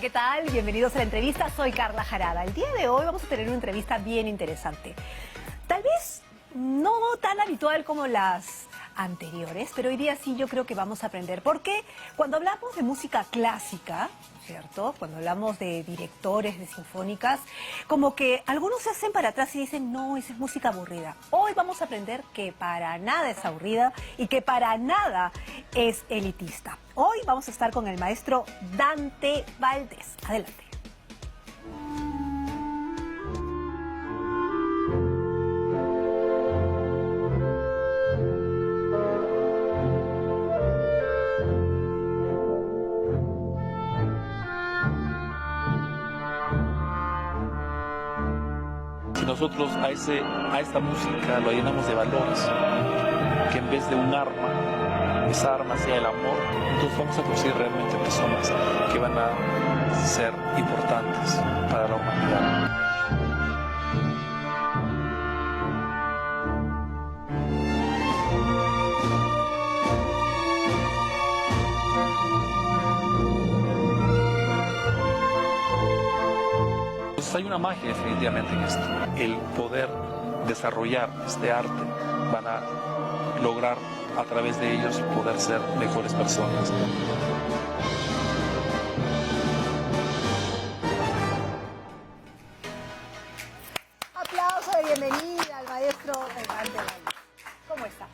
¿qué tal? Bienvenidos a la entrevista. Soy Carla Jarada. El día de hoy vamos a tener una entrevista bien interesante. Tal vez no tan habitual como las anteriores, pero hoy día sí yo creo que vamos a aprender. Porque cuando hablamos de música clásica, ¿cierto? Cuando hablamos de directores de sinfónicas, como que algunos se hacen para atrás y dicen, no, esa es música aburrida. Hoy vamos a aprender que para nada es aburrida y que para nada es elitista. Hoy vamos a estar con el maestro Dante Valdés. Adelante. Si nosotros a esta música lo llenamos de valores, que en vez de un arma, esa arma sea el amor, entonces vamos a conseguir realmente personas que van a ser importantes para la humanidad. Hay una magia definitivamente en esto. El poder desarrollar este arte van a lograr a través de ellos poder ser mejores personas. Aplauso de bienvenida al maestro Dante Valdés. ¿Cómo está?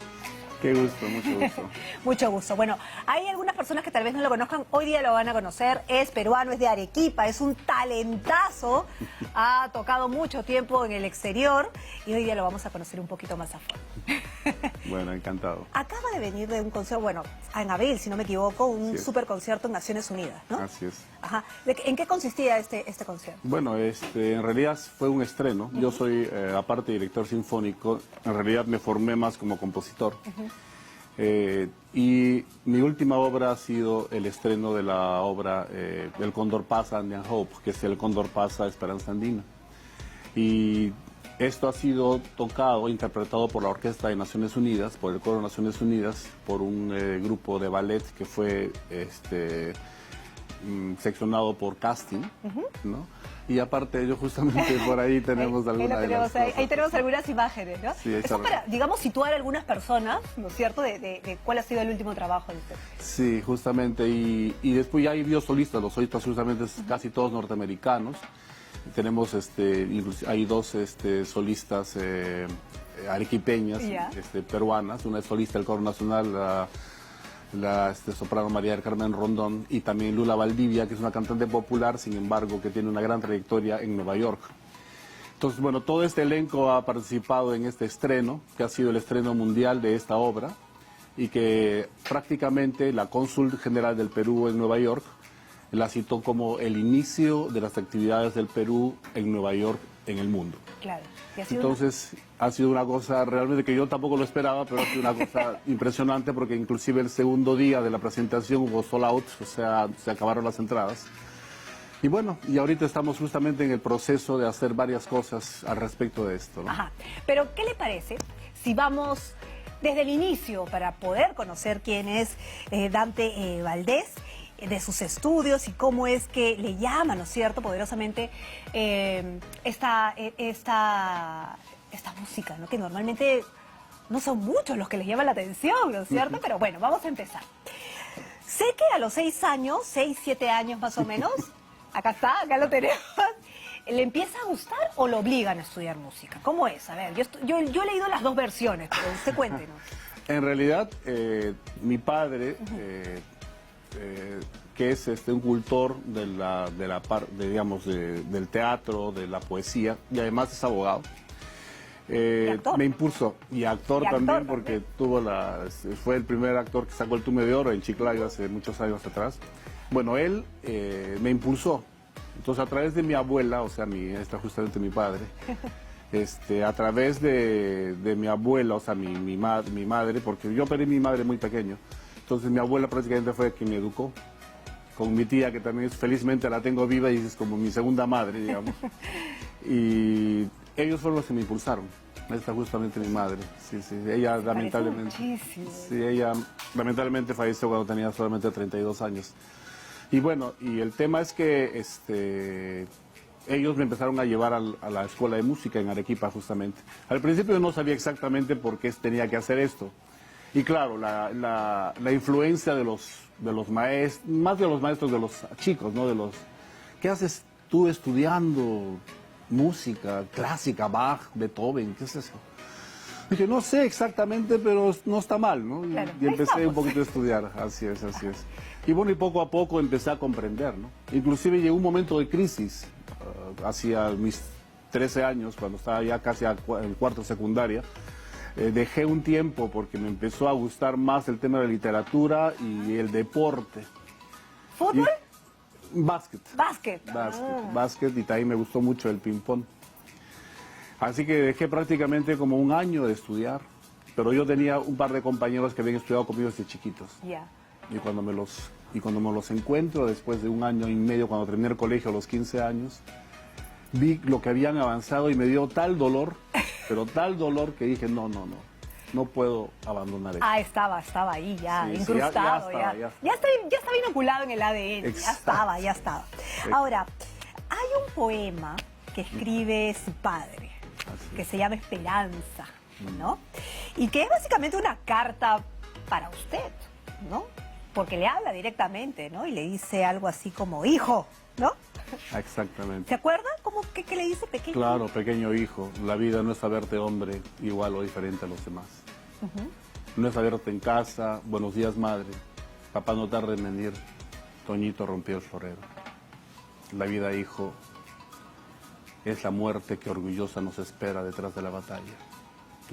Qué gusto, mucho gusto. Mucho gusto. Bueno, hay algunas personas que tal vez no lo conozcan, hoy día lo van a conocer, es peruano, es de Arequipa, es un talentazo, ha tocado mucho tiempo en el exterior y hoy día lo vamos a conocer un poquito más a fondo. Bueno, encantado. Acaba de venir de un concierto, bueno, en abril, si no me equivoco, un Sí. super concierto en Naciones Unidas, ¿no? Así es. Ajá. ¿En qué consistía este concierto? Bueno, en realidad fue un estreno. Yo soy, aparte de director sinfónico, en realidad me formé más como compositor. Y mi última obra ha sido el estreno de la obra El Cóndor pasa, Andean Hope, que es El Cóndor pasa, Esperanza Andina. Y esto ha sido tocado, interpretado por la Orquesta de Naciones Unidas, por el Coro de Naciones Unidas, por un grupo de ballet que fue seccionado por casting, ¿no? Y aparte de ello, justamente por ahí tenemos algunas de las cosas. Ahí tenemos algunas imágenes, ¿no? Sí, Eso para, digamos, situar a algunas personas, ¿no es cierto?, de cuál ha sido el último trabajo de usted. Sí, justamente, y después ya hay los solistas justamente casi todos norteamericanos. Tenemos, hay dos solistas arequipeñas, peruanas, una es solista del Coro Nacional, la soprano María del Carmen Rondón, y también Lula Valdivia, que es una cantante popular, sin embargo, que tiene una gran trayectoria en Nueva York. Entonces, bueno, todo este elenco ha participado en este estreno, que ha sido el estreno mundial de esta obra, y que prácticamente la cónsul general del Perú en Nueva York la citó como el inicio de las actividades del Perú en Nueva York en el mundo. Claro. Entonces, ha sido una cosa realmente que yo tampoco lo esperaba, pero ha sido una cosa impresionante porque inclusive el segundo día de la presentación hubo sold out, o sea, se acabaron las entradas. Y bueno, y ahorita estamos justamente en el proceso de hacer varias cosas al respecto de esto, ¿no? Ajá. Pero, ¿qué le parece si vamos desde el inicio para poder conocer quién es Dante Valdés, de sus estudios y cómo es que le llaman, ¿no es cierto?, poderosamente esta música, ¿no?, que normalmente no son muchos los que les llaman la atención, ¿no es cierto? Pero bueno, vamos a empezar. Sé que a los 6 años, 6, 7 años más o menos, acá está, acá lo tenemos, ¿le empieza a gustar o lo obligan a estudiar música? ¿Cómo es? A ver, yo he leído las dos versiones, pero usted cuéntenos. En realidad, mi padre, que es un cultor del teatro, de la poesía, y además es abogado, me impulsó, y actor también, porque fue el primer actor que sacó el Tume de Oro en Chiclayo hace muchos años atrás. Bueno, él me impulsó. Entonces, a través de mi abuela, o sea, está justamente mi padre, a través de mi abuela, o sea, mi madre, porque yo perdí mi madre muy pequeño. Entonces mi abuela prácticamente fue quien me educó, con mi tía, que también felizmente la tengo viva y es como mi segunda madre, digamos. Y ellos fueron los que me impulsaron. Esta justamente mi madre. Sí, sí, ella lamentablemente. Muchísimo. Sí, ella lamentablemente falleció cuando tenía solamente 32 años. Y bueno, y el tema es que ellos me empezaron a llevar a la escuela de música en Arequipa justamente. Al principio yo no sabía exactamente por qué tenía que hacer esto. Y claro, la influencia de los maestros, más de los maestros, de los chicos, ¿no? ¿Qué haces tú estudiando música clásica, Bach, Beethoven? ¿Qué es eso? Dije, no sé exactamente, pero no está mal, ¿no? Claro, Y empecé ahí un poquito a estudiar, así es, así es. Y bueno, y poco a poco empecé a comprender, ¿no? Inclusive llegó un momento de crisis, hacia mis 13 años, cuando estaba ya casi en cuarto secundaria. Dejé un tiempo porque me empezó a gustar más el tema de la literatura y el deporte. ¿Fútbol? Básquet. Básquet. Básquet, y también me gustó mucho el ping-pong. Así que dejé prácticamente como un año de estudiar, pero yo tenía un par de compañeros que habían estudiado conmigo desde chiquitos. Ya. Y cuando me los encuentro después de un año y medio, cuando terminé el colegio a los 15 años, vi lo que habían avanzado y me dio tal dolor, pero tal dolor que dije, no puedo abandonar esto. Ah, estaba ahí ya, Sí, sí, incrustado, ya estaba inoculado en el ADN, Exacto. ya estaba. Ahora, hay un poema que escribe su padre, que se llama Esperanza, ¿no? Y que es básicamente una carta para usted, ¿no? Porque le habla directamente, ¿no? Y le dice algo así como, hijo, ¿no? Exactamente. ¿Se acuerda? ¿Cómo que le dice pequeño? Claro, pequeño hijo, la vida no es saberte hombre igual o diferente a los demás. No es saberte en casa, buenos días madre, papá no tarde en venir, Toñito rompió el florero. La vida, hijo, es la muerte que orgullosa nos espera detrás de la batalla.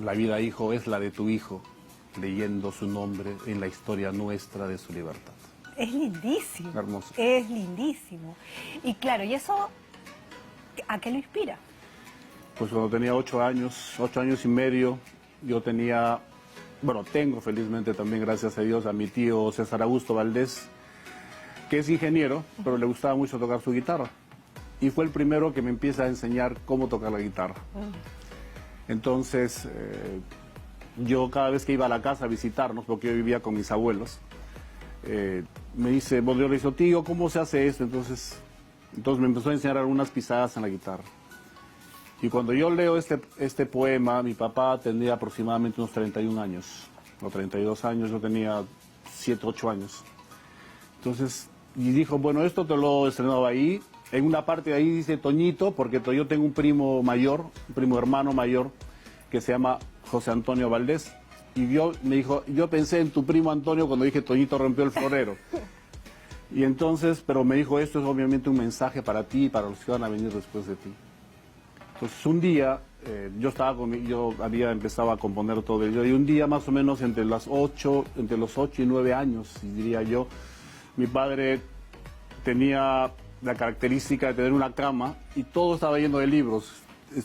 La vida, hijo, es la de tu hijo, leyendo su nombre en la historia nuestra de su libertad. Es lindísimo. Hermoso. Es lindísimo. Y claro, ¿y eso a qué lo inspira? Pues cuando tenía 8 años y medio, yo tengo felizmente también, gracias a Dios, a mi tío César Augusto Valdés, que es ingeniero, pero le gustaba mucho tocar su guitarra. Y fue el primero que me empieza a enseñar cómo tocar la guitarra. Entonces, yo cada vez que iba a la casa a visitarnos, porque yo vivía con mis abuelos, me dice, yo le digo, tío, ¿cómo se hace esto? Entonces me empezó a enseñar algunas pisadas en la guitarra. Y cuando yo leo este poema, mi papá tenía aproximadamente unos 31 años, o 32 años, yo tenía 7, 8 años. Entonces, y dijo, bueno, esto te lo he estrenado ahí. En una parte de ahí dice Toñito, porque yo tengo un primo mayor, un primo hermano mayor, que se llama José Antonio Valdés. Y me dijo, yo pensé en tu primo Antonio cuando dije Toñito rompió el florero. Y entonces, pero me dijo, esto es obviamente un mensaje para ti y para los que van a venir después de ti. Entonces un día, yo había empezado a componer todo ello, y un día más o menos entre los 8 y 9 años, diría yo, mi padre tenía la característica de tener una cama y todo estaba lleno de libros.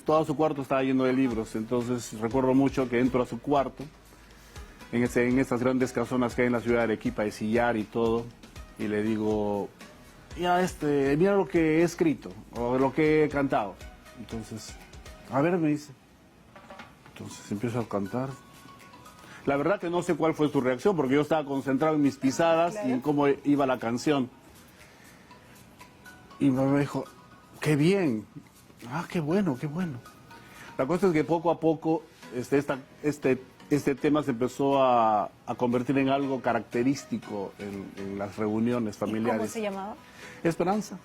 Todo su cuarto estaba lleno de libros. Entonces recuerdo mucho que entro a su cuarto, en esas grandes casonas que hay en la ciudad de Arequipa, de sillar y todo, y le digo, mira lo que he escrito, o lo que he cantado. Entonces, a ver, me dice. Entonces empiezo a cantar. La verdad que no sé cuál fue su reacción, porque yo estaba concentrado en mis pisadas y en cómo iba la canción. Y me dijo, qué bien, qué bueno, qué bueno. La cosa es que poco a poco este tema se empezó a convertir en algo característico en las reuniones familiares. ¿Cómo se llamaba? Esperanza.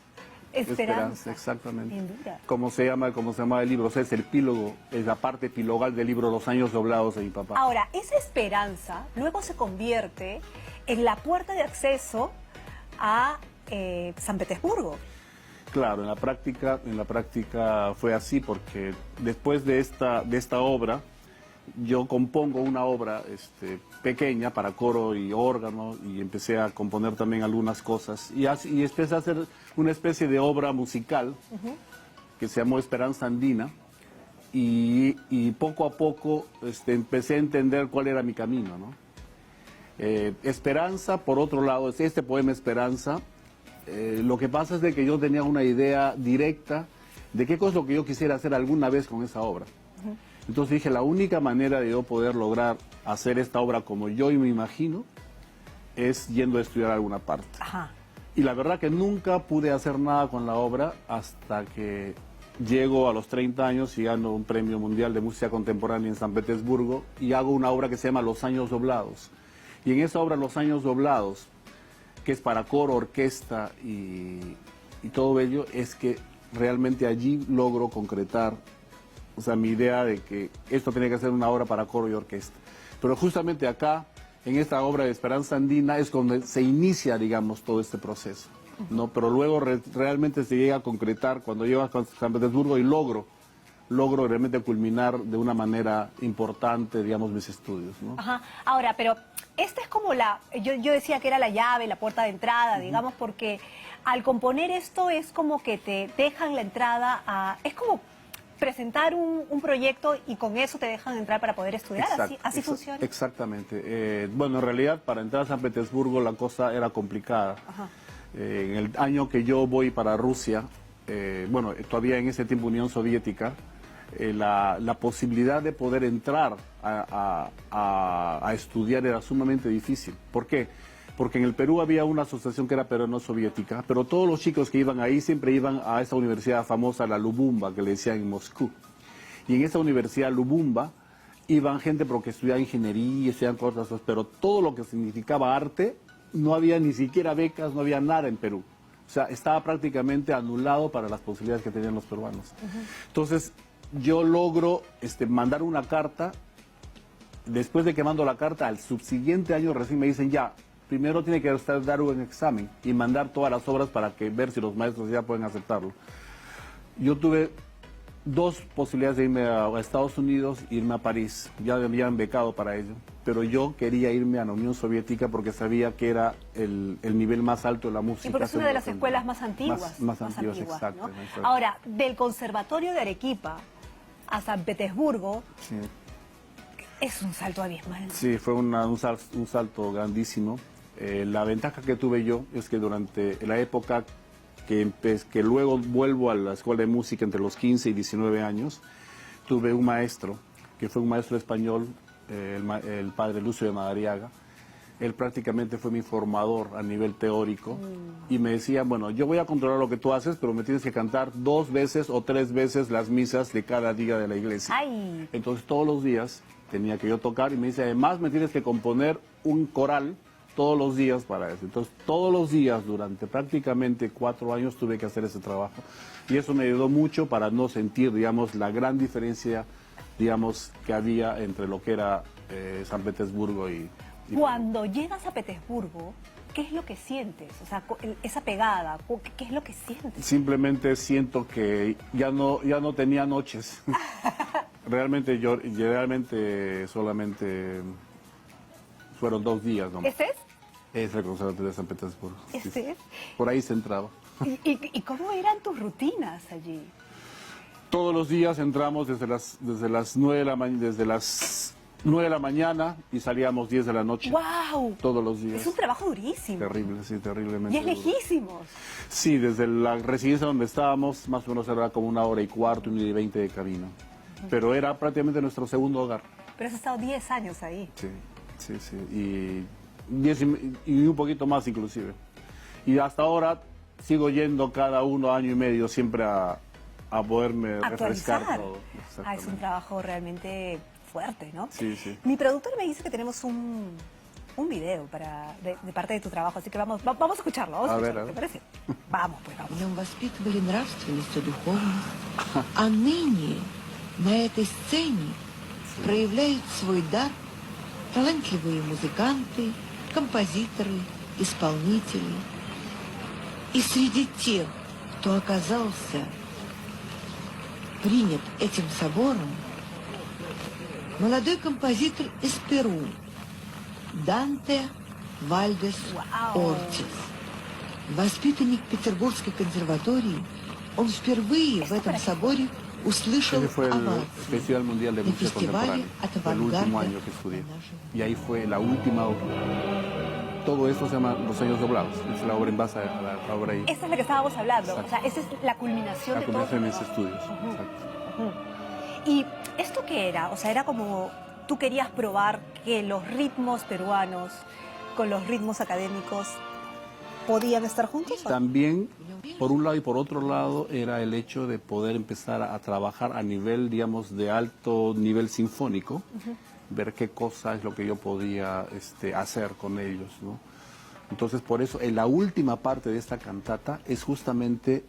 Esperanza, exactamente. Sin duda. Como se llama el libro, o sea, es el epílogo, es la parte epilogal del libro Los años doblados de mi papá. Ahora, esa esperanza luego se convierte en la puerta de acceso a San Petersburgo. Claro, en la práctica fue así, porque después de esta obra, yo compongo una obra pequeña para coro y órgano, y empecé a componer también algunas cosas, y empecé a hacer una especie de obra musical que se llamó Esperanza Andina, y poco a poco empecé a entender cuál era mi camino, ¿no? Esperanza, por otro lado, este poema Esperanza, lo que pasa es de que yo tenía una idea directa de qué cosa es lo que yo quisiera hacer alguna vez con esa obra. Entonces dije, la única manera de yo poder lograr hacer esta obra como yo me imagino es yendo a estudiar a alguna parte. Ajá. Y la verdad que nunca pude hacer nada con la obra hasta que llego a los 30 años y gano un premio mundial de música contemporánea en San Petersburgo y hago una obra que se llama Los Años Doblados. Y en esa obra, Los Años Doblados, que es para coro, orquesta y todo ello, es que realmente allí logro concretar, o sea, mi idea de que esto tenía que ser una obra para coro y orquesta. Pero justamente acá, en esta obra de Esperanza Andina, es donde se inicia, digamos, todo este proceso, ¿no? Pero luego realmente se llega a concretar cuando llego a San Petersburgo y logro realmente culminar de una manera importante, digamos, mis estudios, ¿no? Ajá. Ahora, pero esta es como yo decía que era la llave, la puerta de entrada, digamos, porque al componer esto es como que te dejan la entrada a... Es como presentar un proyecto y con eso te dejan entrar para poder estudiar. ¿Así funciona? Exactamente. Bueno, en realidad para entrar a San Petersburgo la cosa era complicada. Ajá. En el año que yo voy para Rusia, bueno, todavía en ese tiempo Unión Soviética, la posibilidad de poder entrar a estudiar era sumamente difícil. ¿Por qué? Porque en el Perú había una asociación que era peruano-soviética, pero todos los chicos que iban ahí siempre iban a esta universidad famosa, la Lubumba, que le decían en Moscú. Y en esa universidad Lubumba iban gente porque estudiaban ingeniería, estudiaban cosas, pero todo lo que significaba arte, no había ni siquiera becas, no había nada en Perú. O sea, estaba prácticamente anulado para las posibilidades que tenían los peruanos. Entonces, yo logro mandar una carta. Después de que mando la carta, al subsiguiente año recién me dicen ya, primero tiene que dar un examen y mandar todas las obras para ver si los maestros ya pueden aceptarlo. Yo tuve dos posibilidades de irme a Estados Unidos e irme a París. Ya me habían becado para ello, pero yo quería irme a la Unión Soviética porque sabía que era el nivel más alto de la música. Y porque es una de las escuelas más antiguas. Más antiguas, exacto, ¿no? exacto. Ahora, del Conservatorio de Arequipa a San Petersburgo, sí. Es un salto abismal. Sí, fue un salto grandísimo. La ventaja que tuve yo es que durante la época que luego vuelvo a la escuela de música entre los 15 y 19 años, tuve un maestro, que fue un maestro español, el padre Lucio de Madariaga. Él prácticamente fue mi formador a nivel teórico y me decía, bueno, yo voy a controlar lo que tú haces, pero me tienes que cantar 2 veces o 3 veces las misas de cada día de la iglesia. ¡Ay! Entonces todos los días tenía que yo tocar y me dice, además me tienes que componer un coral todos los días para eso. Entonces todos los días durante prácticamente 4 años tuve que hacer ese trabajo y eso me ayudó mucho para no sentir, digamos, la gran diferencia, digamos, que había entre lo que era San Petersburgo y Cuando llegas a Petersburgo, ¿qué es lo que sientes? O sea, esa pegada, ¿qué es lo que sientes? Simplemente siento que ya no tenía noches. Realmente solamente fueron 2 días nomás. ¿Ese es? Es el Conservatorio de San Petersburgo. ¿Ese Sí. es? Por ahí se entraba. ¿Y cómo eran tus rutinas allí? Todos los días entramos desde las 9 de la mañana, desde las 9 de la mañana y salíamos 10 de la noche. ¡Wow! Todos los días. Es un trabajo durísimo. Terrible, sí, terriblemente. Y es duro. lejísimos. Sí, desde la residencia donde estábamos, más o menos era como 1 hora y cuarto, 1 hora y 20 de camino. Pero era prácticamente nuestro segundo hogar. Pero has estado 10 años ahí. Sí, sí, sí. Y 10 y un poquito más inclusive. Y hasta ahora sigo yendo cada año y medio siempre a poderme refrescar todo. Es un trabajo realmente fuerte, ¿no? Sí, sí. Mi productor me dice que tenemos un video de parte de tu trabajo, así que vamos a escucharlo. Vamos a escucharlo, ¿te parece? Vamos, pues vamos. В нем воспитывали нравственность и духовность, а ныне на этой сцене проявляют свой дар талантливые музыканты, композиторы, исполнители. И среди тех, кто оказался принят этим собором, молодой композитор из Перу Данте Вальдес Вау. Ортис. Воспитанник Петербургской консерватории, он впервые в этом соборе услышал Ese fue el овации Festival Mundial de на Música фестивале Contemporánea. от Fue el último авангарда año que estudié. на нашем Y ahí fue la última obra. Todo esto se llama Los Años Doblados. Es la obra en base a la obra ahí. Esa es la que estábamos hablando. Exacto. O sea, esa es la culminación La de todo. combinación de mis estudios. Exacto. ¿Y esto qué era? O sea, era como tú querías probar que los ritmos peruanos con los ritmos académicos podían estar juntos? También, por un lado y por otro lado, era el hecho de poder empezar a trabajar a nivel, digamos, de alto nivel sinfónico, ver qué cosa es lo que yo podía hacer con ellos, ¿no? Entonces, por eso, en la última parte de esta cantata es justamente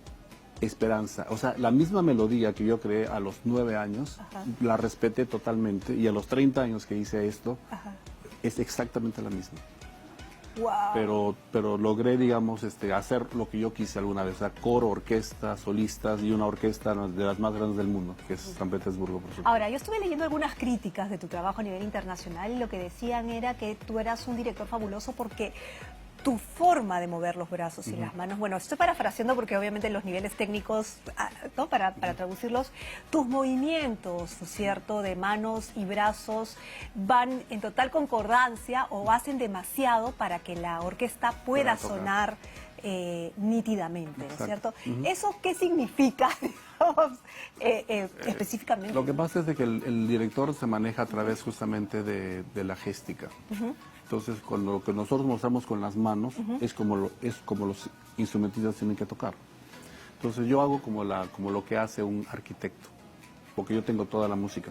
Esperanza. O sea, la misma melodía que yo creé a los 9 años, la respeté totalmente, y a los 30 años que hice esto, es exactamente la misma. Wow. Pero logré, digamos, hacer lo que yo quise alguna vez, o sea, coro, orquesta, solistas y una orquesta de las más grandes del mundo, que es San Petersburgo, por supuesto. Ahora, yo estuve leyendo algunas críticas de tu trabajo a nivel internacional y lo que decían era que tú eras un director fabuloso porque tu forma de mover los brazos y las manos, bueno, estoy parafraseando porque obviamente los niveles técnicos, ¿no? para traducirlos, tus movimientos, ¿no es cierto?, de manos y brazos van en total concordancia o hacen demasiado para que la orquesta pueda sonar nítidamente, ¿no es cierto? ¿Eso qué significa, digamos, específicamente? Lo que pasa es de que el director se maneja a través justamente de la géstica. Entonces, con lo que nosotros mostramos con las manos, es como los instrumentistas tienen que tocar. Entonces, yo hago como lo que hace un arquitecto, porque yo tengo toda la música.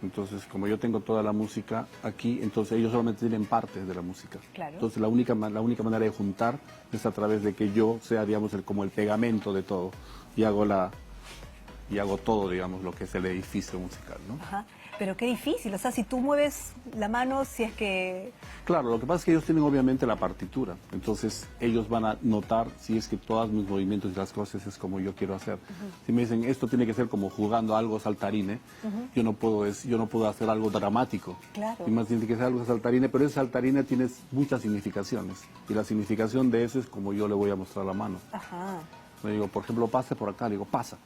Entonces, como yo tengo toda la música aquí, entonces ellos solamente tienen partes de la música. Claro. Entonces, la única manera de juntar es a través de que yo sea, digamos, como el pegamento de todo, y hago todo, digamos, lo que es el edificio musical, ¿no? Ajá. Pero qué difícil, o sea, si tú mueves la mano, si es que... Claro, lo que pasa es que ellos tienen obviamente la partitura, entonces ellos van a notar si es que todos mis movimientos y las cosas es como yo quiero hacer. Si me dicen, esto tiene que ser como jugando algo saltarine, yo no puedo hacer algo dramático. Claro. Y más tiene que ser algo saltarine, pero ese saltarine tiene muchas significaciones, y la significación de eso es como yo le voy a mostrar la mano. Ajá. Le digo, por ejemplo, pase por acá, le digo, pasa.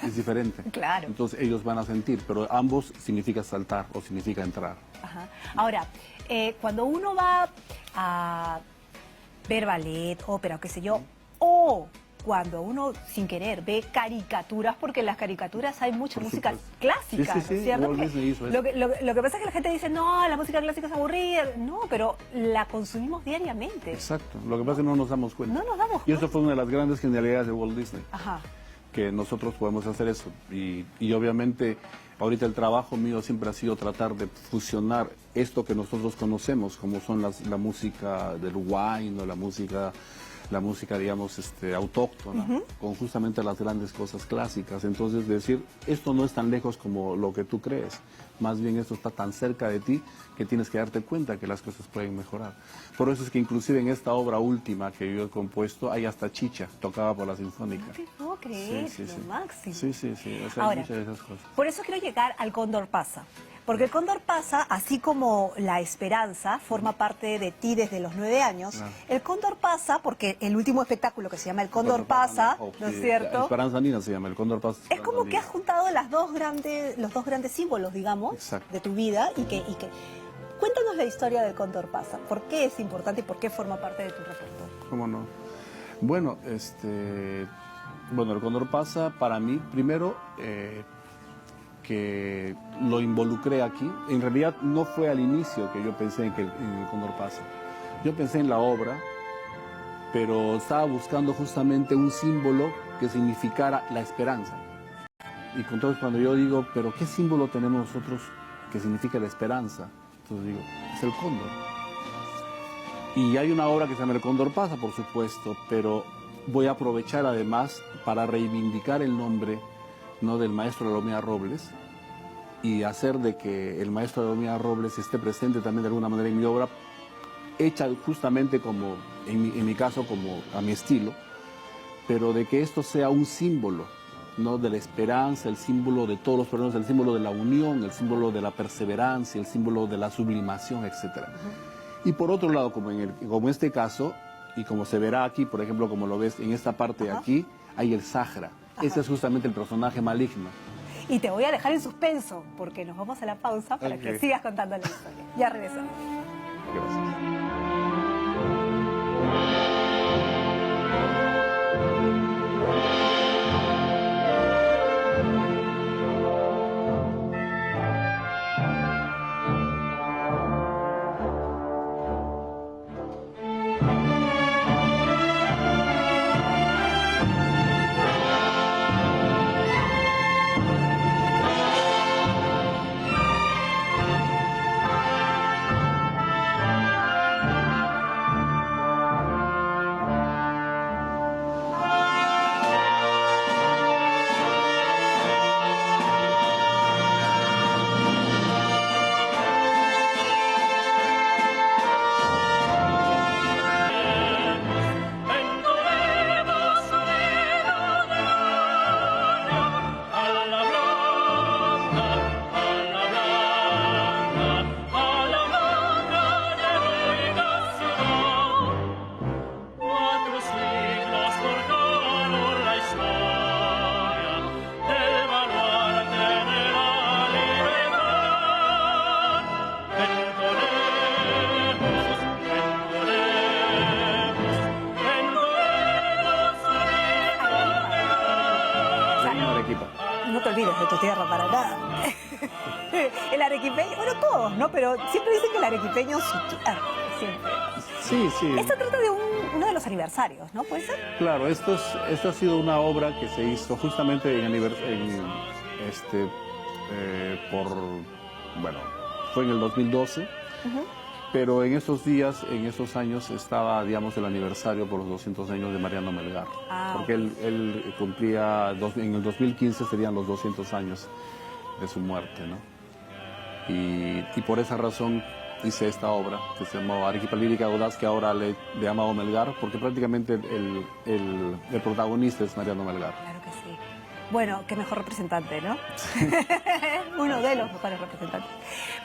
Es diferente. Claro. Entonces ellos van a sentir, pero ambos significa saltar o significa entrar. Ajá. Ahora, cuando uno va a ver ballet, ópera o qué sé yo, o cuando uno sin querer ve caricaturas, porque en las caricaturas hay mucha Por música supuesto. clásica, Sí, sí, ¿no es sí, cierto? Walt Disney hizo eso. Lo que pasa es que la gente dice, no, la música clásica es aburrida. No, pero la consumimos diariamente. Exacto. Lo que pasa es que no nos damos cuenta. No nos damos Y eso fue una de las grandes genialidades de Walt Disney. Ajá. Que nosotros podemos hacer eso. Y obviamente ahorita el trabajo mío siempre ha sido tratar de fusionar esto que nosotros conocemos, como son la música del wine o la música digamos, autóctona, con justamente las grandes cosas clásicas. Entonces decir, esto no es tan lejos como lo que tú crees, más bien esto está tan cerca de ti que tienes que darte cuenta que las cosas pueden mejorar. Por eso es que inclusive en esta obra última que yo he compuesto, hay hasta chicha, tocada por la Sinfónica. No te puedo creer, Sí, sí, lo sí. máximo. Sí, sí, sí, o sea, Ahora, hay muchas de esas cosas. por eso quiero llegar al Cóndor Pasa. Porque el Cóndor Pasa, así como la esperanza forma parte de ti desde los 9 años, Claro. el Cóndor Pasa, porque el último espectáculo que se llama El Cóndor Pasa, ¿no es cierto? Esperanza Andina se llama, el Cóndor Pasa. Es como que has juntado los dos grandes símbolos, digamos, Exacto. de tu vida y que... Cuéntanos la historia del Cóndor Pasa. ¿Por qué es importante y por qué forma parte de tu repertorio? ¿Cómo no? Bueno, el Cóndor Pasa para mí, primero, que lo involucré aquí. En realidad no fue al inicio que yo pensé en el Cóndor Pasa. Yo pensé en la obra, pero estaba buscando justamente un símbolo que significara la esperanza. Y entonces cuando yo digo, pero ¿qué símbolo tenemos nosotros que significa la esperanza? Entonces digo, es el cóndor. Y hay una obra que se llama El Cóndor Pasa, por supuesto, pero voy a aprovechar además para reivindicar el nombre, ¿no?, del maestro Edelmiro Robles, y hacer de que el maestro Edelmiro Robles esté presente también de alguna manera en mi obra, hecha justamente como, en mi caso, como a mi estilo, pero de que esto sea un símbolo, ¿no?, de la esperanza, el símbolo de todos los problemas, el símbolo de la unión, el símbolo de la perseverancia, el símbolo de la sublimación, etc. Y por otro lado, como en este caso, y como se verá aquí, por ejemplo, como lo ves en esta parte de aquí, hay el Sahara. Ese es justamente el personaje maligno. Y te voy a dejar en suspenso, porque nos vamos a la pausa para que sigas contando la historia. Ya regresamos. Gracias. Arequipa. No te olvides de tu tierra para nada. El arequipeño, bueno, todos, ¿no? Pero siempre dicen que el arequipeño es su tierra, siempre. Sí, sí. Esto trata de uno de los aniversarios, ¿no? ¿Puede ser? Claro, esto ha sido una obra que se hizo justamente fue en el 2012, pero en esos días, en esos años estaba, digamos, el aniversario por los 200 años de Mariano Melgar, porque él cumplía, en el 2015 serían los 200 años de su muerte, ¿no? Y por esa razón hice esta obra que se llamó Arequipa Lírica Audaz, que ahora le he llamado Melgar, porque prácticamente el protagonista es Mariano Melgar. Claro que sí. Bueno, qué mejor representante, ¿no? Uno de los mejores representantes.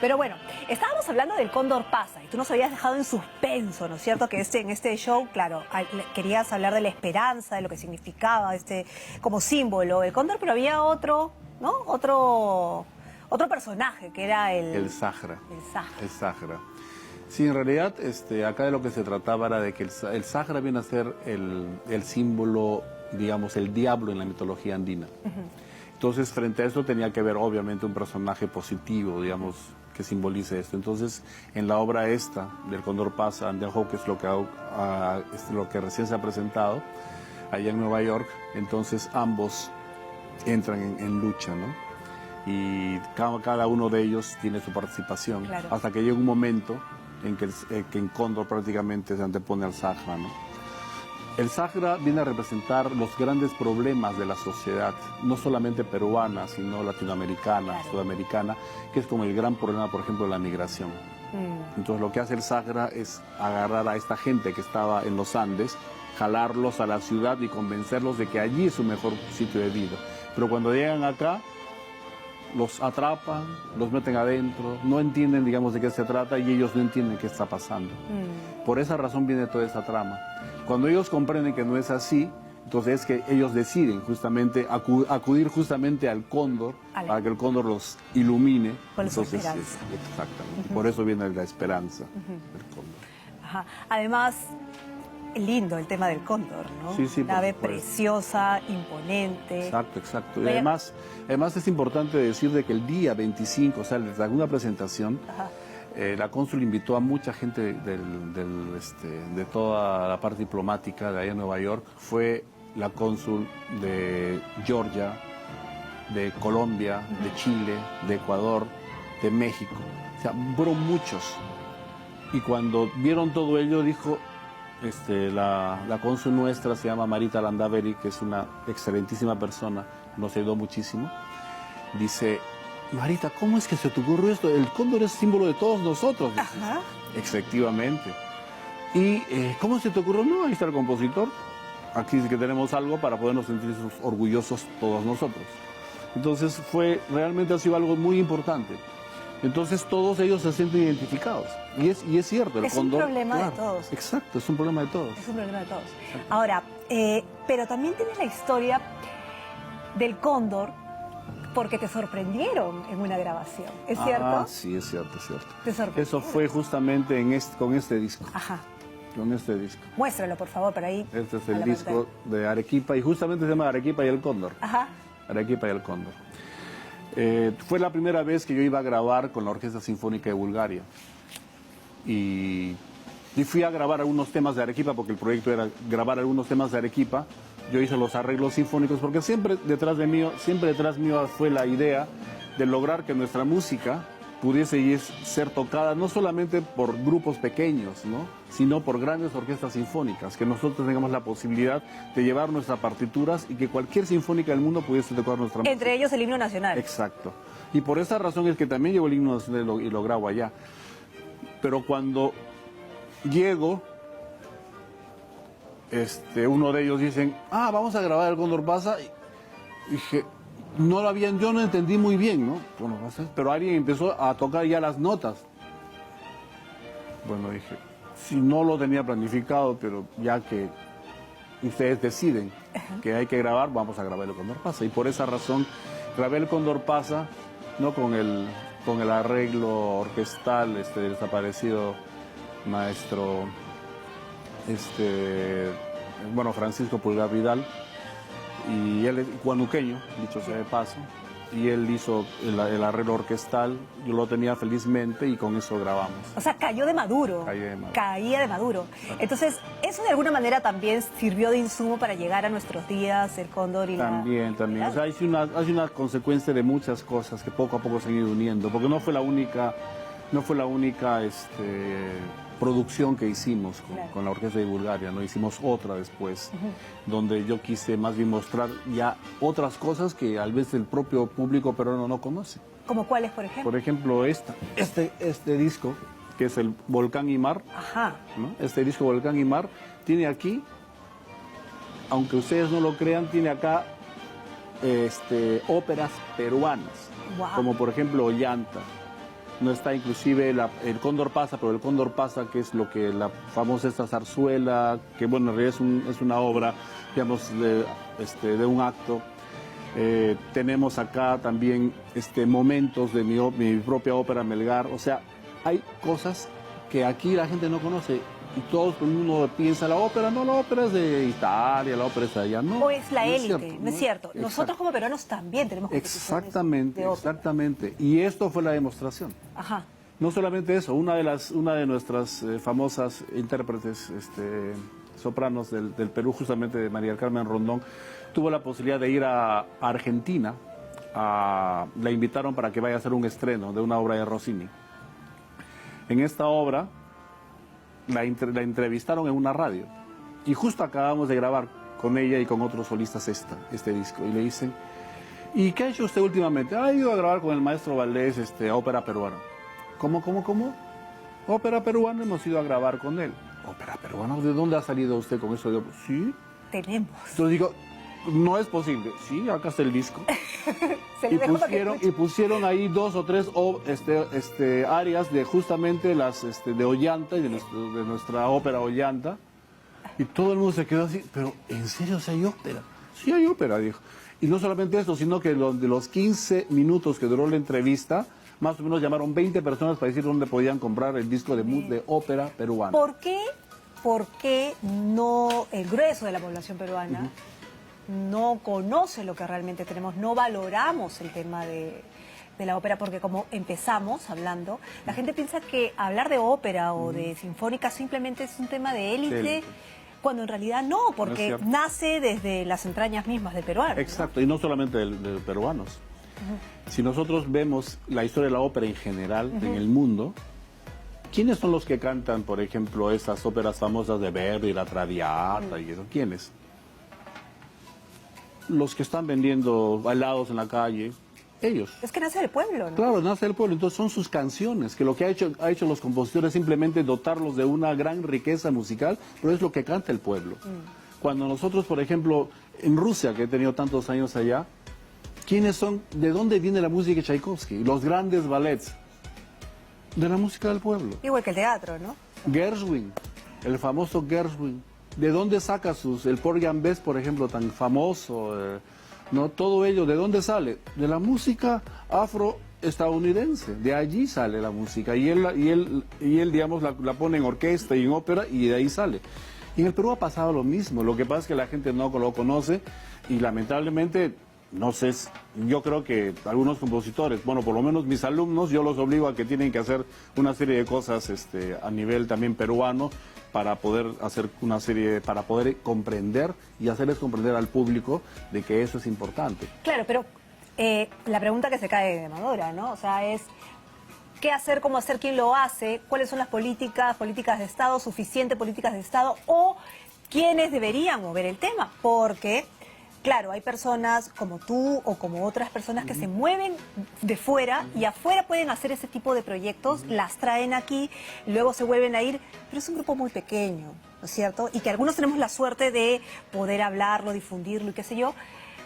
Pero bueno, estábamos hablando del Cóndor Pasa y tú nos habías dejado en suspenso, ¿no es cierto? Que en este show, claro, querías hablar de la esperanza, de lo que significaba como símbolo el cóndor, pero había otro, ¿no? Otro personaje que era el Sahara. El Sahara. Sí, en realidad acá de lo que se trataba era de que el Sahara viene a ser el símbolo, digamos, el diablo en la mitología andina. Entonces, frente a esto tenía que haber obviamente un personaje positivo, digamos, que simbolice esto. Entonces, en la obra esta del Cóndor Pasa, And the Hawk, que es lo que recién se ha presentado allá en Nueva York, entonces ambos entran en lucha, ¿no? Y cada uno de ellos tiene su participación, claro, hasta que llega un momento en que en Cóndor prácticamente se antepone al Sahara, ¿no? El Sahara viene a representar los grandes problemas de la sociedad, no solamente peruana, sino latinoamericana, claro, sudamericana, que es como el gran problema, por ejemplo, de la migración. Entonces lo que hace el Sahara es agarrar a esta gente que estaba en los Andes, jalarlos a la ciudad y convencerlos de que allí es su mejor sitio de vida. Pero cuando llegan acá, los atrapan, los meten adentro, no entienden, digamos, de qué se trata y ellos no entienden qué está pasando. Por esa razón viene toda esta trama. Cuando ellos comprenden que no es así, entonces es que ellos deciden justamente acudir justamente al cóndor para que el cóndor los ilumine. Con su entonces, esperanza. Exactamente. Por eso viene la esperanza del cóndor. Ajá. Además, lindo el tema del cóndor, ¿no? Sí, sí, una ave por supuesto. Preciosa, imponente. Exacto. Y además es importante decir de que el día 25, o sea, desde alguna presentación, la cónsul invitó a mucha gente de toda la parte diplomática de allá en Nueva York. Fue la cónsul de Georgia, de Colombia, de Chile, de Ecuador, de México. O sea, fueron muchos. Y cuando vieron todo ello, dijo, la cónsul nuestra se llama Marita Landaveri, que es una excelentísima persona, nos ayudó muchísimo. Dice, Marita, ¿cómo es que se te ocurrió esto? El cóndor es símbolo de todos nosotros. Ajá. Efectivamente. ¿Y cómo se te ocurrió? No, ahí está el compositor. Aquí sí que tenemos algo para podernos sentir orgullosos todos nosotros. Entonces realmente ha sido algo muy importante. Entonces todos ellos se sienten identificados. Y es cierto, el cóndor... Es un problema claro, de todos. Exacto, es un problema de todos. Es un problema de todos. Ahora, pero también tienes la historia del cóndor porque te sorprendieron en una grabación, ¿es cierto? Ah, sí, es cierto. Te sorprendieron. Eso fue justamente con este disco. Ajá. Con este disco. Muéstralo, por favor, por ahí. Este es a el la disco de Arequipa y justamente se llama Arequipa y el Cóndor. Ajá. Arequipa y el Cóndor. Fue la primera vez que yo iba a grabar con la Orquesta Sinfónica de Bulgaria. Y fui a grabar algunos temas de Arequipa, porque el proyecto era grabar algunos temas de Arequipa. Yo hice los arreglos sinfónicos, porque siempre detrás mío fue la idea de lograr que nuestra música pudiese ser tocada no solamente por grupos pequeños, ¿no?, sino por grandes orquestas sinfónicas, que nosotros tengamos la posibilidad de llevar nuestras partituras y que cualquier sinfónica del mundo pudiese tocar nuestra música. Entre ellos el himno nacional. Exacto. Y por esa razón es que también llevo el himno nacional y lo grabo allá. Pero cuando llego, uno de ellos dicen, vamos a grabar el Cóndor Pasa. Y dije, yo no entendí muy bien, ¿no? Bueno, pero alguien empezó a tocar ya las notas. Bueno, dije, si no lo tenía planificado, pero ya que ustedes deciden que hay que grabar, vamos a grabar el Cóndor Pasa. Y por esa razón grabé el Cóndor Pasa, no con el arreglo orquestal del desaparecido maestro Francisco Pulgar Vidal, y él es guanuqueño, dicho sea de paso, y él hizo el arreglo orquestal, yo lo tenía felizmente y con eso grabamos. O sea, cayó de Maduro. Caía de Maduro. Entonces, eso de alguna manera también sirvió de insumo para llegar a nuestros días, el Cóndor y También. O sea, hay una consecuencia de muchas cosas que poco a poco se han ido uniendo, porque no fue la única producción que hicimos con la Orquesta de Bulgaria, ¿no? Hicimos otra después, donde yo quise más bien mostrar ya otras cosas que tal vez el propio público peruano no conoce. ¿Como cuáles, por ejemplo? Por ejemplo, este disco, que es el Volcán y Mar, ¿no? Este disco Volcán y Mar tiene aquí, aunque ustedes no lo crean, tiene acá óperas peruanas, como por ejemplo Ollanta. No está inclusive el Cóndor pasa, pero el Cóndor pasa, que es lo que la famosa esta zarzuela, que bueno, en realidad es una obra, digamos, de un acto. Tenemos acá también momentos de mi propia ópera Melgar. O sea, hay cosas que aquí la gente no conoce. Y todo el mundo piensa, la ópera es de Italia, la ópera es de allá. No, o es la élite, no es cierto. Exacto. Nosotros como peruanos también tenemos Exactamente. Y esto fue la demostración. Ajá. No solamente eso, una de nuestras famosas intérpretes sopranos del Perú, justamente de María del Carmen Rondón, tuvo la posibilidad de ir a Argentina. La invitaron para que vaya a hacer un estreno de una obra de Rossini. En esta obra la entrevistaron en una radio y justo acabamos de grabar con ella y con otros solistas este disco, y le dicen: ¿y qué ha hecho usted últimamente? Ha ido a grabar con el maestro Valdés ópera peruana. ¿Cómo? Ópera peruana, hemos ido a grabar con él. ¿Ópera peruana? ¿De dónde ha salido usted con eso? Sí. Tenemos. Entonces digo, no es posible. Sí, acá está el disco. y pusieron ahí 2 o 3 áreas de justamente de Ollanta y de nuestra ópera Ollanta. Y todo el mundo se quedó así, pero ¿en serio si hay ópera? Sí hay ópera, dijo. Y no solamente eso, sino que de los 15 minutos que duró la entrevista, más o menos llamaron 20 personas para decir dónde podían comprar el disco de ópera peruana. ¿Por qué no el grueso de la población peruana no conoce lo que realmente tenemos, no valoramos el tema de la ópera? Porque como empezamos hablando, la gente piensa que hablar de ópera o de sinfónica simplemente es un tema de élite, cuando en realidad no, porque nace desde las entrañas mismas del peruano. Exacto, ¿no? Y no solamente de peruanos. Si nosotros vemos la historia de la ópera en general, en el mundo, ¿quiénes son los que cantan, por ejemplo, esas óperas famosas de Verdi, la Traviata y eso? ¿Quiénes? Los que están vendiendo helados en la calle, ellos. Es que nace del pueblo, ¿no? Claro, nace del pueblo. Entonces son sus canciones, que lo que ha hecho los compositores es simplemente dotarlos de una gran riqueza musical, pero es lo que canta el pueblo. Cuando nosotros, por ejemplo, en Rusia, que he tenido tantos años allá, ¿quiénes son? ¿De dónde viene la música de Tchaikovsky? Los grandes ballets. De la música del pueblo. Igual que el teatro, ¿no? Gershwin, el famoso Gershwin. ¿De dónde saca el Porgy and Bess, por ejemplo, tan famoso? ¿No? Todo ello, ¿de dónde sale? De la música afroestadounidense. De allí sale la música. Y él digamos, la pone en orquesta y en ópera y de ahí sale. Y en el Perú ha pasado lo mismo. Lo que pasa es que la gente no lo conoce y lamentablemente, no sé, yo creo que algunos compositores, bueno, por lo menos mis alumnos, yo los obligo a que tienen que hacer una serie de cosas a nivel también peruano, para poder hacer una serie, para poder comprender y hacerles comprender al público de que eso es importante. Claro, pero la pregunta que se cae de Madura, ¿no? O sea, es ¿qué hacer, cómo hacer, quién lo hace? ¿Cuáles son las políticas de Estado, suficientes políticas de Estado? ¿O quiénes deberían mover el tema? Porque, claro, hay personas como tú o como otras personas que se mueven de fuera y afuera pueden hacer ese tipo de proyectos, las traen aquí, luego se vuelven a ir, pero es un grupo muy pequeño, ¿no es cierto? Y que algunos tenemos la suerte de poder hablarlo, difundirlo y qué sé yo,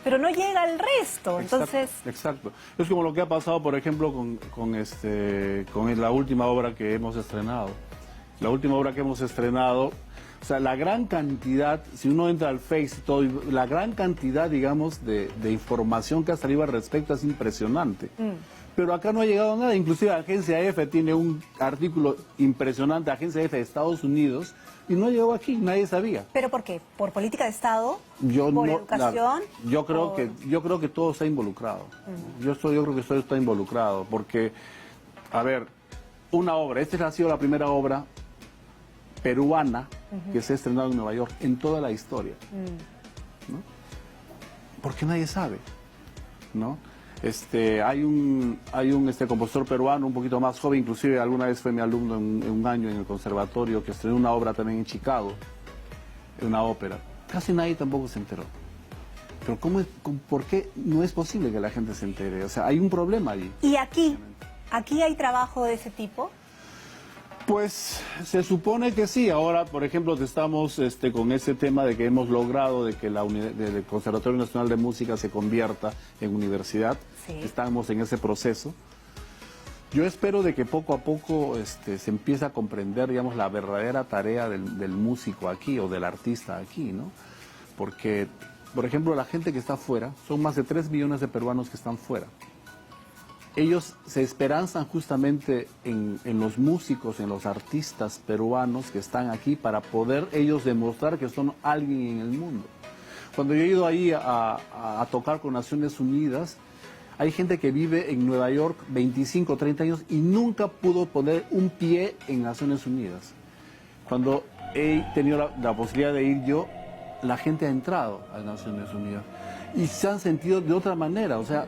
pero no llega al resto, entonces... Exacto. Es como lo que ha pasado, por ejemplo, con la última obra que hemos estrenado. La última obra que hemos estrenado O sea, la gran cantidad, si uno entra al Face y todo, la gran cantidad, digamos, de información que ha salido al respecto es impresionante. Pero acá no ha llegado nada, inclusive la Agencia EFE tiene un artículo impresionante, Agencia EFE de Estados Unidos, y no llegó aquí, nadie sabía. ¿Pero por qué? ¿Por política de Estado? Yo ¿Por no, educación? yo creo que todo está involucrado. Yo creo que todo está involucrado, porque, a ver, una obra, esta ha sido la primera obra peruana que se ha estrenado en Nueva York en toda la historia, ¿no? Porque nadie sabe, ¿no? Hay un compositor peruano un poquito más joven, inclusive alguna vez fue mi alumno en un año en el conservatorio, que estrenó una obra también en Chicago, una ópera. Casi nadie tampoco se enteró. Pero ¿por qué no es posible que la gente se entere? O sea, hay un problema allí. ¿Y aquí hay trabajo de ese tipo? Pues se supone que sí. Ahora, por ejemplo, estamos con ese tema de que hemos logrado de que el Conservatorio Nacional de Música se convierta en universidad. Sí. Estamos en ese proceso. Yo espero de que poco a poco se empiece a comprender, digamos, la verdadera tarea del músico aquí o del artista aquí, ¿no? Porque, por ejemplo, la gente que está afuera, son más de 3 millones de peruanos que están fuera. Ellos se esperanzan justamente en los músicos, en los artistas peruanos que están aquí para poder ellos demostrar que son alguien en el mundo. Cuando yo he ido ahí a tocar con Naciones Unidas, hay gente que vive en Nueva York 25, 30 años y nunca pudo poner un pie en Naciones Unidas. Cuando he tenido la posibilidad de ir yo, la gente ha entrado a Naciones Unidas y se han sentido de otra manera, o sea,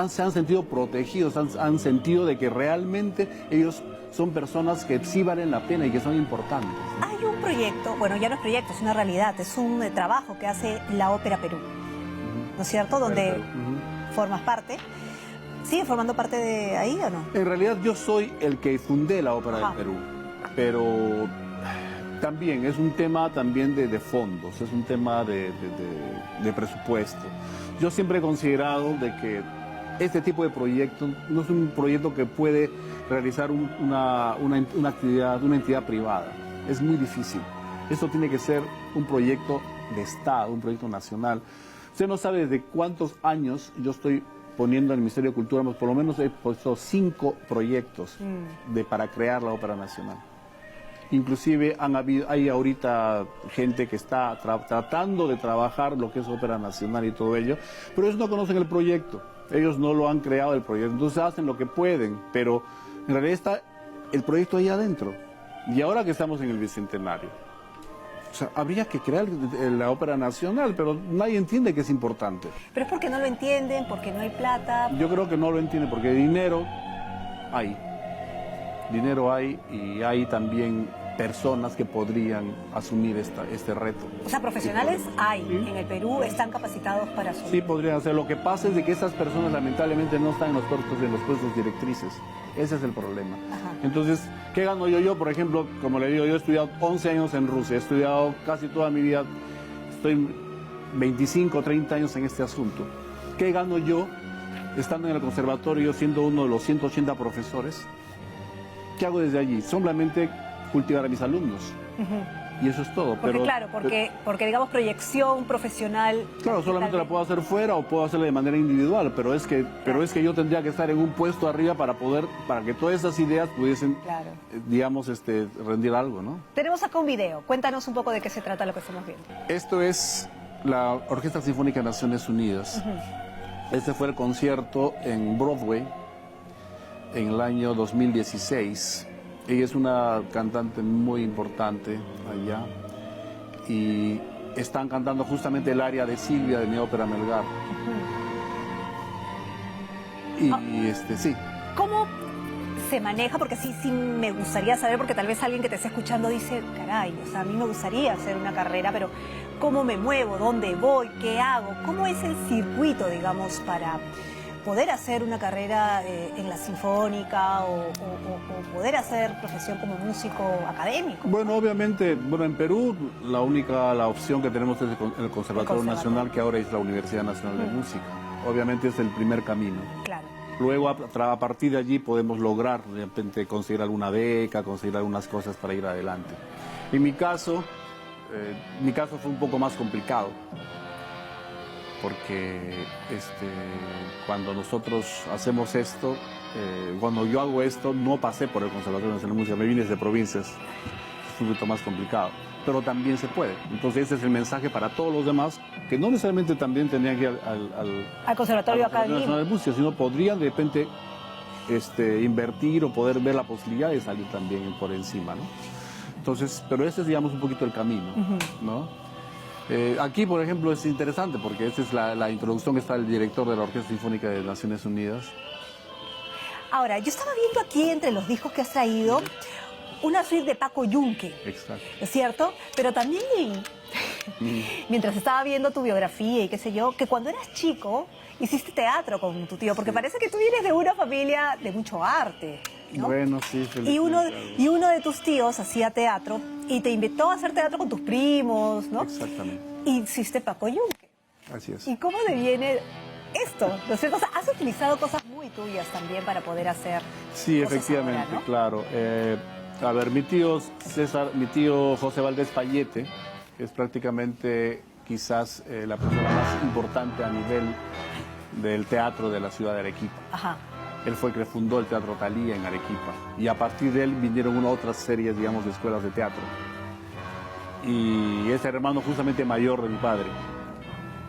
se han sentido protegidos, han sentido de que realmente ellos son personas que sí valen la pena y que son importantes, ¿no? Hay un proyecto, bueno, ya no es proyecto, es una realidad, es un trabajo que hace la Ópera Perú, ¿no es cierto? Donde formas parte. ¿Sigue formando parte de ahí o no? En realidad yo soy el que fundé la Ópera del Perú, pero también es un tema también de fondos, es un tema de presupuesto. Yo siempre he considerado de que este tipo de proyecto no es un proyecto que puede realizar una actividad, una entidad privada. Es muy difícil. Esto tiene que ser un proyecto de Estado, un proyecto nacional. Usted no sabe desde cuántos años yo estoy poniendo en el Ministerio de Cultura, por lo menos he puesto 5 proyectos para crear la Ópera Nacional. Inclusive hay ahorita gente que está tratando de trabajar lo que es Ópera Nacional y todo ello, pero ellos no conocen el proyecto, ellos no lo han creado el proyecto, entonces hacen lo que pueden, pero en realidad está el proyecto ahí adentro. Y ahora que estamos en el Bicentenario, o sea, habría que crear la Ópera Nacional, pero nadie entiende que es importante. Pero es porque no lo entienden, porque no hay plata. Yo creo que no lo entienden, porque dinero hay. Dinero hay y hay también personas que podrían asumir este reto. O sea, profesionales hay en el Perú, están capacitados para asumir. Sí, podrían hacer. Lo que pasa es de que esas personas lamentablemente no están en los puestos directrices. Ese es el problema. Ajá. Entonces, ¿qué gano yo? Yo, por ejemplo, como le digo, yo he estudiado 11 años en Rusia, he estudiado casi toda mi vida, estoy 25, 30 años en este asunto. ¿Qué gano yo estando en el conservatorio, siendo uno de los 180 profesores? ¿Qué hago desde allí? Solamente cultivar a mis alumnos. Y eso es todo. Porque claro, porque digamos proyección profesional. Claro, solamente la puedo hacer fuera o puedo hacerla de manera individual, pero es que yo tendría que estar en un puesto arriba para que todas esas ideas pudiesen, digamos, rendir algo, ¿no? Tenemos acá un video. Cuéntanos un poco de qué se trata lo que estamos viendo. Esto es la Orquesta Sinfónica de Naciones Unidas. Este fue el concierto en Broadway en el año 2016. Ella es una cantante muy importante allá y están cantando justamente el aria de Silvia de mi ópera Melgar. Y sí. ¿Cómo se maneja? Porque sí me gustaría saber, porque tal vez alguien que te esté escuchando dice, caray, o sea, a mí me gustaría hacer una carrera, pero ¿cómo me muevo? ¿Dónde voy? ¿Qué hago? ¿Cómo es el circuito, digamos, para poder hacer una carrera en la sinfónica o poder hacer profesión como músico académico? Bueno, obviamente, en Perú la opción que tenemos es el Conservatorio Nacional, que ahora es la Universidad Nacional de Música. Obviamente es el primer camino. Claro. Luego, a partir de allí podemos lograr, de repente, conseguir alguna beca, conseguir algunas cosas para ir adelante. En mi caso, mi caso fue un poco más complicado, porque cuando nosotros hacemos esto, cuando yo hago esto, no pasé por el Conservatorio Nacional de Música, me vine desde provincias, es un poquito más complicado, pero también se puede. Entonces ese es el mensaje para todos los demás, que no necesariamente también tendrían que ir Al conservatorio acá en Lima. Nacional de Música, sino podrían de repente invertir o poder ver la posibilidad de salir también por encima, ¿no? Entonces, pero ese es, digamos, un poquito el camino, ¿no? Aquí, por ejemplo, es interesante porque esta es la introducción que está el director de la Orquesta Sinfónica de Naciones Unidas. Ahora, yo estaba viendo aquí entre los discos que has traído una suite de Paco Yunque. Exacto. ¿Es cierto? Pero también, mientras estaba viendo tu biografía y qué sé yo, que cuando eras chico hiciste teatro con tu tío, porque parece que tú vienes de una familia de mucho arte, ¿no? Bueno, sí, y uno de tus tíos hacía teatro y te invitó a hacer teatro con tus primos, ¿no? Exactamente. Y hiciste Paco Yunque. Así es. ¿Y cómo deviene esto? ¿No es cierto? O sea, has utilizado cosas muy tuyas también para poder hacer Sí, cosas efectivamente, ahora, ¿no? claro. A ver, mi tío José Valdés Payete es prácticamente quizás la persona más importante a nivel del teatro de la ciudad de Arequipa. Ajá. Él fue el que fundó el Teatro Thalía en Arequipa y a partir de él vinieron otras series, digamos, de escuelas de teatro. Y es el hermano justamente mayor de mi padre.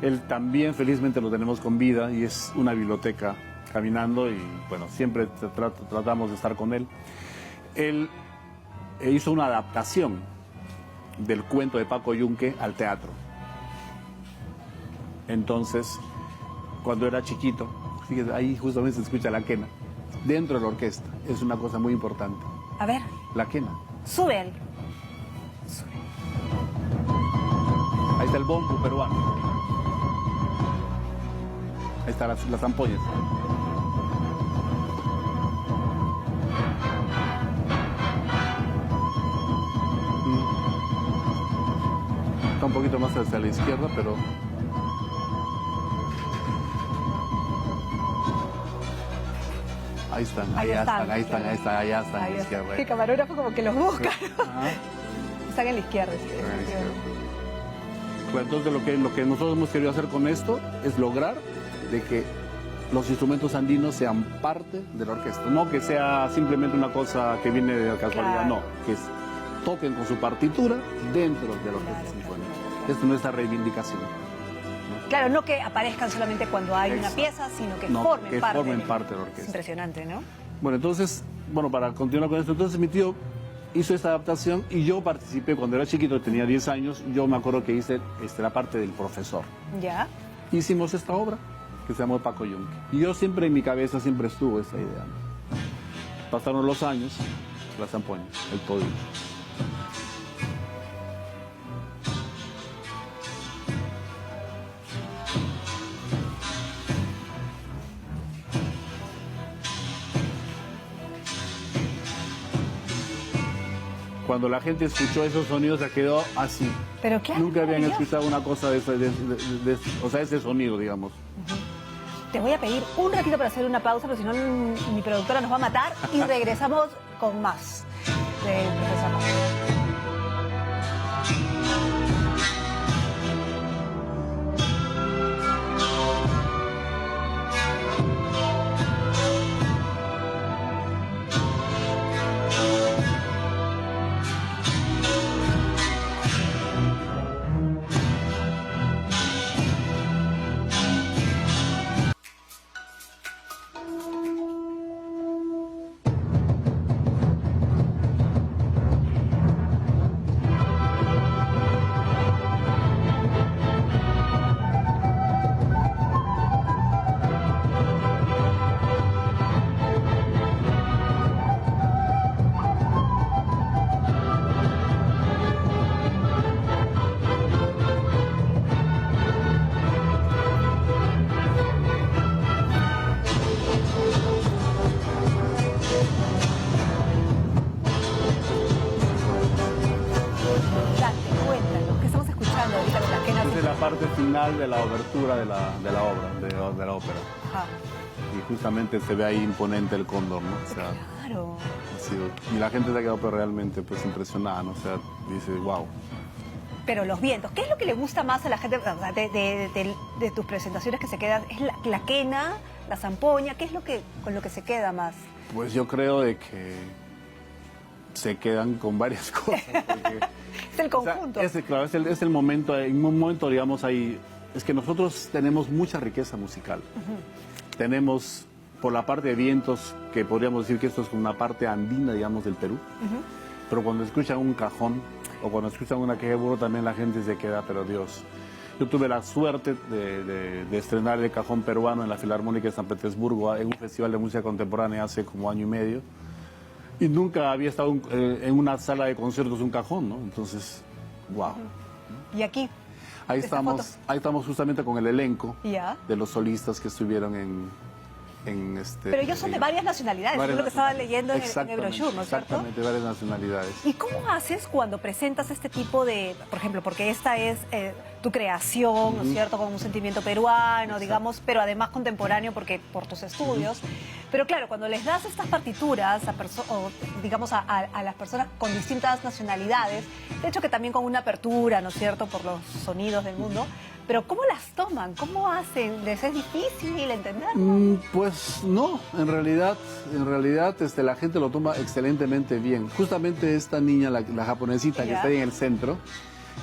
Él también felizmente lo tenemos con vida y es una biblioteca caminando y bueno, siempre tratamos de estar con él. Él hizo una adaptación del cuento de Paco Yunque al teatro. Entonces, cuando era chiquito, fíjate, ahí justamente se escucha la quena, dentro de la orquesta. Es una cosa muy importante. A ver, La quena. sube él. Ahí está el bombo peruano. Ahí están las ampollas. Está un poquito más hacia la izquierda, pero... Ahí están, allá están, allá están a la izquierda. El camarógrafo como que los busca. Ajá. Están en la izquierda. Sí. Están a la izquierda. Bueno, entonces lo que nosotros hemos querido hacer con esto es lograr de que los instrumentos andinos sean parte de la orquesta. No que sea simplemente una cosa que viene de la casualidad, Claro. no. Que toquen con su partitura dentro de la orquesta Claro, sinfónica. claro. Esto es nuestra reivindicación. Claro, no que aparezcan solamente cuando hay una Exacto. pieza, sino que No, formen que parte. formen de- parte de la Es orquesta. impresionante, ¿no? Bueno, entonces, para continuar con esto, entonces mi tío hizo esta adaptación y yo participé cuando era chiquito, tenía 10 años, yo me acuerdo que hice la parte del profesor. Ya. Hicimos esta obra que se llamó Paco Yunque. Y yo siempre en mi cabeza siempre estuvo esa idea, ¿no? Pasaron los años, las zampoñas, el tobillo. Cuando la gente escuchó esos sonidos se quedó así. Pero claro. Nunca habían maravilloso. escuchado una cosa de ese sonido, digamos. Te voy a pedir un ratito para hacer una pausa, porque si no mi productora nos va a matar y regresamos con más del profesor Mazo. Date cuenta, lo que estamos escuchando ahorita con las quenas. Esa es la parte final de la obertura de la obra, de la ópera. Ajá. Y justamente se ve ahí imponente el cóndor, ¿no? O sea, Claro. ha sido- y la gente se ha quedado pues, realmente pues, impresionada, ¿no? O sea, dice, wow. Pero los vientos, ¿qué es lo que le gusta más a la gente o sea, de tus presentaciones que se quedan? ¿Es la quena, la zampoña? ¿Qué es con lo que se queda más? Pues yo creo de que se quedan con varias cosas. Porque, Es el conjunto. claro, es el momento, en un momento, digamos, es que nosotros tenemos mucha riqueza musical. Tenemos, por la parte de vientos, que podríamos decir que esto es una parte andina, digamos, del Perú. Pero cuando escuchan un cajón o cuando escuchan una queja de burro, también la gente se queda, pero Dios. Yo tuve la suerte de estrenar el cajón peruano en la Filarmónica de San Petersburgo en un festival de música contemporánea hace como año y medio. Y nunca había estado en una sala de conciertos un cajón, ¿no? Entonces, wow. ¿Y aquí? Ahí ¿Esta foto? estamos justamente con el elenco Ya. de los solistas que estuvieron Pero ellos son de varias nacionalidades, es lo que estaba leyendo en el brochure, ¿no es cierto? Exactamente, varias nacionalidades. ¿Y cómo haces cuando presentas este tipo de, por ejemplo, porque esta es tu creación, ¿no es cierto?, con un sentimiento peruano, digamos, pero además contemporáneo porque por tus estudios. Pero claro, cuando les das estas partituras a las personas con distintas nacionalidades, de hecho que también con una apertura, ¿no es cierto?, por los sonidos del mundo, pero ¿cómo las toman? ¿Cómo hacen? ¿Les es difícil entenderlo? Pues no, en realidad la gente lo toma excelentemente bien. Justamente esta niña, la japonesita que Ya. está ahí en el centro,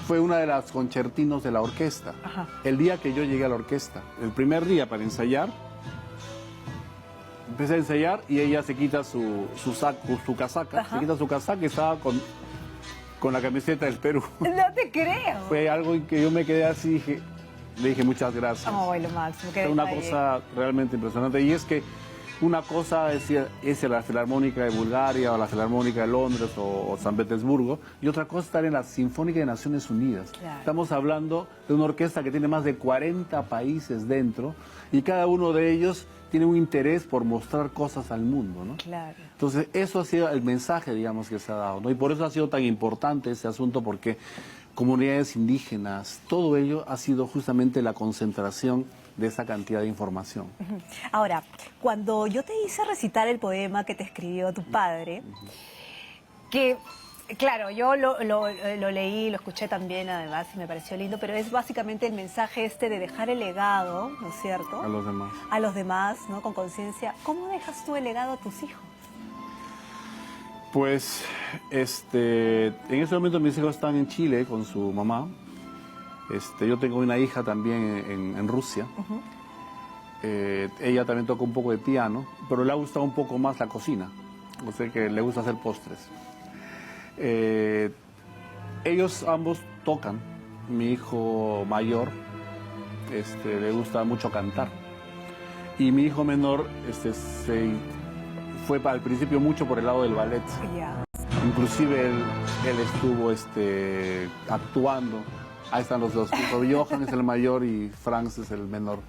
fue una de las concertinos de la orquesta. Ajá. El día que yo llegué a la orquesta, el primer día para ensayar, empecé a ensayar y ella se quita su casaca, Ajá. se quita su casaca y estaba con la camiseta del Perú. No te creo. Fue algo en que yo me quedé así, le dije muchas gracias. Oh, lo máximo. qué Es una detalle. cosa realmente impresionante. Y es que una cosa es la Filarmónica de Bulgaria o la Filarmónica de Londres o San Petersburgo, y otra cosa es estar en la Sinfónica de Naciones Unidas. Claro. Estamos hablando de una orquesta que tiene más de 40 países dentro y cada uno de ellos tiene un interés por mostrar cosas al mundo, ¿no? Claro. Entonces, eso ha sido el mensaje, digamos, que se ha dado, ¿no? Y por eso ha sido tan importante este asunto, porque comunidades indígenas, todo ello ha sido justamente la concentración de esa cantidad de información. Ahora, cuando yo te hice recitar el poema que te escribió tu padre, que, claro, yo lo leí, lo escuché también además y me pareció lindo, pero es básicamente el mensaje de dejar el legado, ¿no es cierto?, A los demás. a los demás, ¿no?, con conciencia. ¿Cómo dejas tú el legado a tus hijos? Pues, en este momento mis hijos están en Chile con su mamá. Yo tengo una hija también en Rusia. Ella también toca un poco de piano, pero le ha gustado un poco más la cocina. O sea que le gusta hacer postres. Ellos ambos tocan. Mi hijo mayor le gusta mucho cantar. Y mi hijo menor se fue al principio mucho por el lado del ballet. Ya. Inclusive él estuvo actuando. Ahí están los dos. Johan es el mayor y Franz es el menor,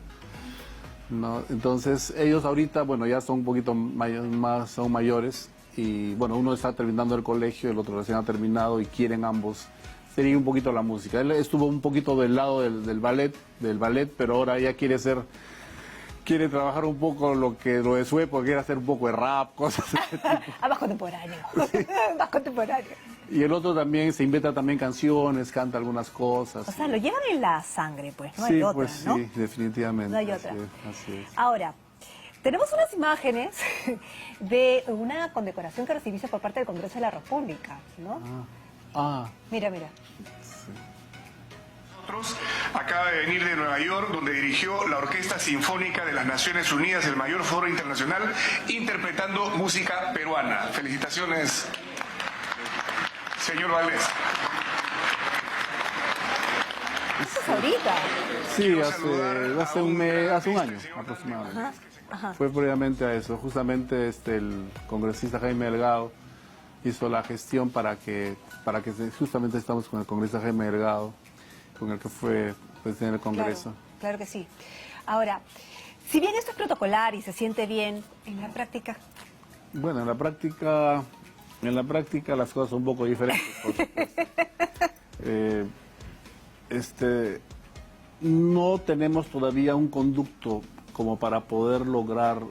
¿no? Entonces ellos ahorita, bueno, ya son un poquito son mayores y bueno, uno está terminando el colegio, el otro recién ha terminado y quieren ambos seguir un poquito la música. Él estuvo un poquito del lado del ballet, pero ahora ya quiere trabajar un poco lo de su época, quiere hacer un poco de rap, cosas de ese tipo. Más contemporáneo. Más contemporáneo. Y el otro también se inventa también canciones, canta algunas cosas. O sea, lo llevan en la sangre, pues, no Sí, hay otra, pues ¿no? sí, definitivamente. No hay otra. Así es. Ahora, tenemos unas imágenes de una condecoración que recibiste por parte del Congreso de la República, ¿no? Mira, mira. Acaba de venir de Nueva York, donde dirigió la Orquesta Sinfónica de las Naciones Unidas, el mayor foro internacional, interpretando música peruana. Felicitaciones, señor Valdés. Eso es ahorita. Sí, Quiero saludar hace a un año gran señor aproximadamente. Ajá. Fue previamente a eso. Justamente el congresista Jaime Delgado hizo la gestión para que justamente estamos con el congresista Jaime Delgado, con el que fue presidente del Congreso. Claro, claro que sí. Ahora, si bien esto es protocolar y se siente bien, en la práctica, Bueno, en la práctica las cosas son un poco diferentes, por supuesto. No tenemos todavía un conducto como para poder lograr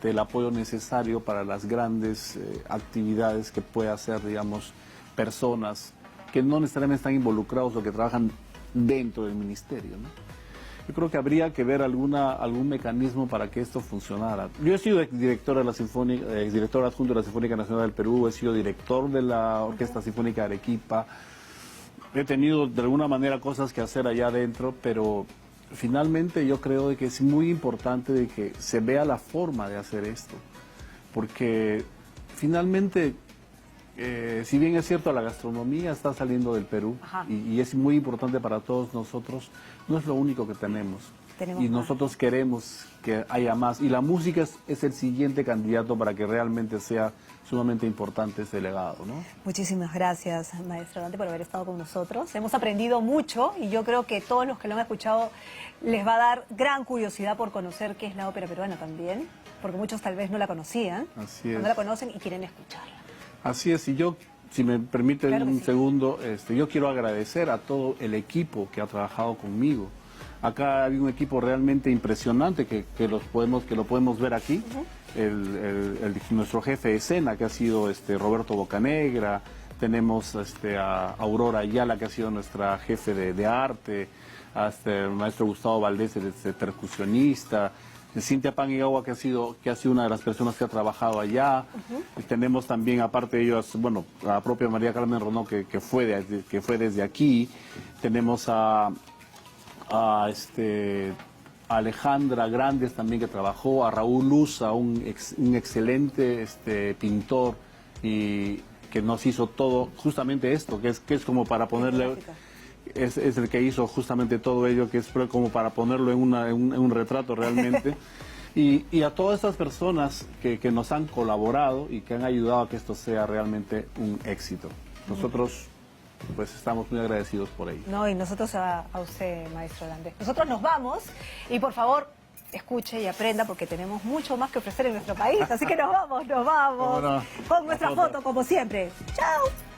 el apoyo necesario para las grandes actividades que puede hacer, digamos, personas que no necesariamente están involucrados o que trabajan dentro del ministerio, ¿no? Yo creo que habría que ver algún mecanismo para que esto funcionara. Yo he sido exdirector adjunto de la Sinfónica Nacional del Perú, he sido director de la Orquesta Sinfónica de Arequipa, he tenido de alguna manera cosas que hacer allá adentro, pero finalmente yo creo de que es muy importante de que se vea la forma de hacer esto, porque finalmente, si bien es cierto, la gastronomía está saliendo del Perú y es muy importante para todos nosotros, no es lo único que tenemos. Y nosotros queremos que haya más. Y la música es el siguiente candidato para que realmente sea sumamente importante este legado, ¿no? Muchísimas gracias, maestro Dante, por haber estado con nosotros. Hemos aprendido mucho y yo creo que todos los que lo han escuchado les va a dar gran curiosidad por conocer qué es la ópera peruana también, porque muchos tal vez no la conocían, Así es. no la conocen y quieren escucharla. Así es, y yo, si me permite Claro que un sí. segundo, yo quiero agradecer a todo el equipo que ha trabajado conmigo. Acá hay un equipo realmente impresionante que lo podemos ver aquí. Nuestro jefe de escena, que ha sido Roberto Bocanegra. Tenemos a Aurora Ayala, que ha sido nuestra jefe de arte. Hasta el maestro Gustavo Valdés, el percusionista. Cintia Paniagua, que ha sido una de las personas que ha trabajado allá. Y tenemos también, aparte de ellos, bueno, la propia María Carmen Ronó, que fue desde aquí. Tenemos a Alejandra Grandes también, que trabajó, a Raúl Luza, un excelente pintor, y que nos hizo todo, justamente esto, que es como para ponerle, es el que hizo justamente todo ello, que es como para ponerlo en un retrato realmente. Y a todas estas personas que nos han colaborado y que han ayudado a que esto sea realmente un éxito. Nosotros pues estamos muy agradecidos por ello. No, y nosotros a usted, maestro Dante. Nosotros nos vamos y por favor escuche y aprenda porque tenemos mucho más que ofrecer en nuestro país. Así que nos vamos. Bueno, con nuestra foto como siempre. ¡Chao!